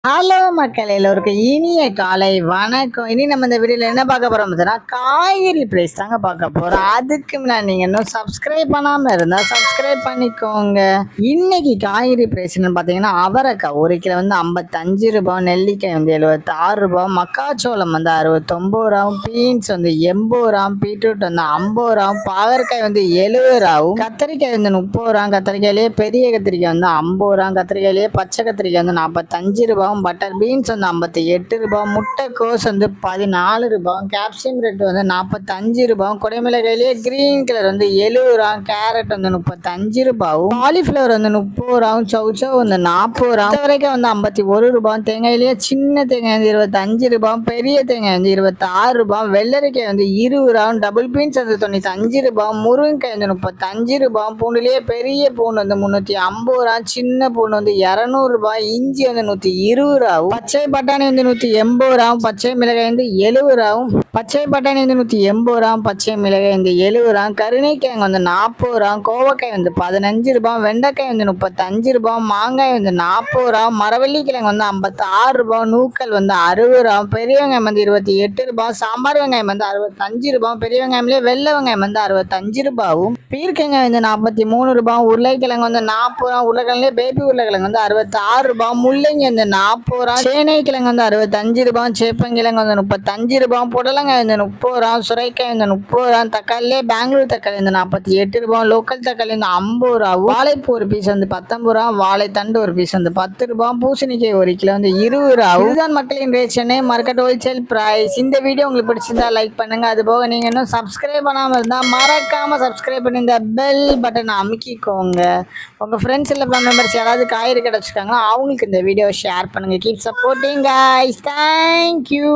Hello மக்கள் எல்லோருக்கும் இனிய காலை வணக்கம். இனி நம்ம இந்த வீடியோவில் என்ன பார்க்க போகிறோம் பார்த்தீங்கன்னா, காய்கறி ப்ரைஸ் தாங்க பார்க்க போகிறோம். அதுக்கு முன்னாடி நீங்கள் இன்னும் சப்ஸ்கிரைப் பண்ணாமல் இருந்தால் சப்ஸ்கிரைப் பண்ணிக்கோங்க. இன்னைக்கு காய்கறி ப்ரைஸ்ன்னு பார்த்தீங்கன்னா, அவரைக்காய் 1 கிலோ வந்து 55 ரூபாய், நெல்லிக்காய் வந்து 76 ரூபாய், மக்காச்சோளம் வந்து 69 ரூபாய், பீன்ஸ் வந்து 80 ரூபாய், பீட்ரூட் வந்து 50 ரூபாய், பாகற்காய் வந்து 70 ரூபாய், கத்திரிக்காய் வந்து 30 ரூபாய், கத்திரிக்காயிலேயே பெரிய கத்திரிக்காய் வந்து 50 ரூபாய், கத்திரிக்காயிலேயே பச்சை கத்திரிக்காய் வந்து 45 ரூபாய், பட்டர் பீன்ஸ் வந்து 58 ரூபாய், முட்டைக்கோஸ் வந்து 14 ரூபாய், கேப்சியம் ரெட் வந்து 45 ரூபாய், குடைமிளகாயிலேயே கிரீன் கலர் வந்து 70 ரூபாய், கேரட் வந்து 35 ரூபாய், காலிஃப்ளவர் வந்து 30 ரூபாய், சௌச்சௌ வந்து 40 ரூபாய், வரைக்கும் வந்து 51 ரூபாய், தேங்காயிலேயே சின்ன தேங்காய் வந்து 25 ரூபாய், பெரிய தேங்காய் வந்து 26 ரூபாய், வெள்ளரிக்காய் வந்து 20 ரூபாய், டபுள் பீன்ஸ் வந்து 95 ரூபாய், முருங்கைக்காய் வந்து 35 ரூபாய், பூண்டுலேயே பெரிய பூண்டு வந்து 350 ரூபாய், சின்ன பூண்டு வந்து 200 ரூபாய், இஞ்சி வந்து 120 ரூபாய், பச்சை பட்டாணி வந்து 180 ரூபாய், பச்சை மிளகாய் வந்து 70 ரூபாய், பச்சை பட்டாணி வந்து 180 ரூபாய், பச்சை மிளகாய் வந்து 70 ரூபாய், கருணைக்கிழங்கு வந்து 40 ரூபாய், கோவக்காய் வந்து 15 ரூபாய், வெண்டைக்காய் வந்து 35 ரூபாய், மாங்காய் வந்து 40 ரூபாய், மரவள்ளி கிழங்கு வந்து 56 ரூபாய், நூக்கல் வந்து 60 ரூபாய், பெரிய வெங்காயம் வந்து 28 ரூபாய், சாம்பார் வெங்காயம் வந்து 65 ரூபாய், பெரிய வெங்காயம்லேயே வெள்ளை வெங்காயம் வந்து 65 ரூபாயும், பீர்க்கங்காய் வந்து 43 ரூபாய், உருளைக்கிழங்கு வந்து 40 ரூபாய், உருளைக்கிழங்குலேயே பேபி உருளைக்கிழங்கு வந்து 66 ரூபாய், முள்ளங்கி வந்து 40 ரூபாய், சேனை கிழங்கு வந்து 65 ரூபாய், சேப்பங்கிழங்கு வந்து 35 ரூபாய், புடலங்காய் வந்து 30 ரூபாய், சுரைக்காய் வந்து 30 ரூபாய், தக்காளிலே பெங்களூர் தக்காளி வந்து 48 ரூபாய், லோக்கல் தக்காளி வந்து 50 ரூபாய், வாழைப்பூ ஒரு பீஸ் வந்து 19 ரூபாய், வாழைத்தண்டு ஒரு பீஸ் வந்து 10 ரூபாய், பூசணிக்காய் 1 கிலோ வந்து 20 ரூபாய். இதுதான் மக்களின் rate, Chennai market wholesale price. இந்த வீடியோ உங்களுக்கு பிடிச்சிருந்தா லைக் பண்ணுங்க. அது போக நீங்க இன்னும் சப்ஸ்கிரைப் பண்ணாமல் இருந்தால் மறக்காம சப்ஸ்கிரைப் பண்ணி இந்த பெல் பட்டனை அமுக்கிக்கோங்க. உங்க ஃப்ரெண்ட்ஸ் இல்லை ஃபேமிலி மெம்பர்ஸ் யாராவது காய்கறி கிடைச்சிருக்காங்களோ அவங்களுக்கு இந்த வீடியோ ஷேர் பண்ணுங்க. Keep supporting guys. Thank you.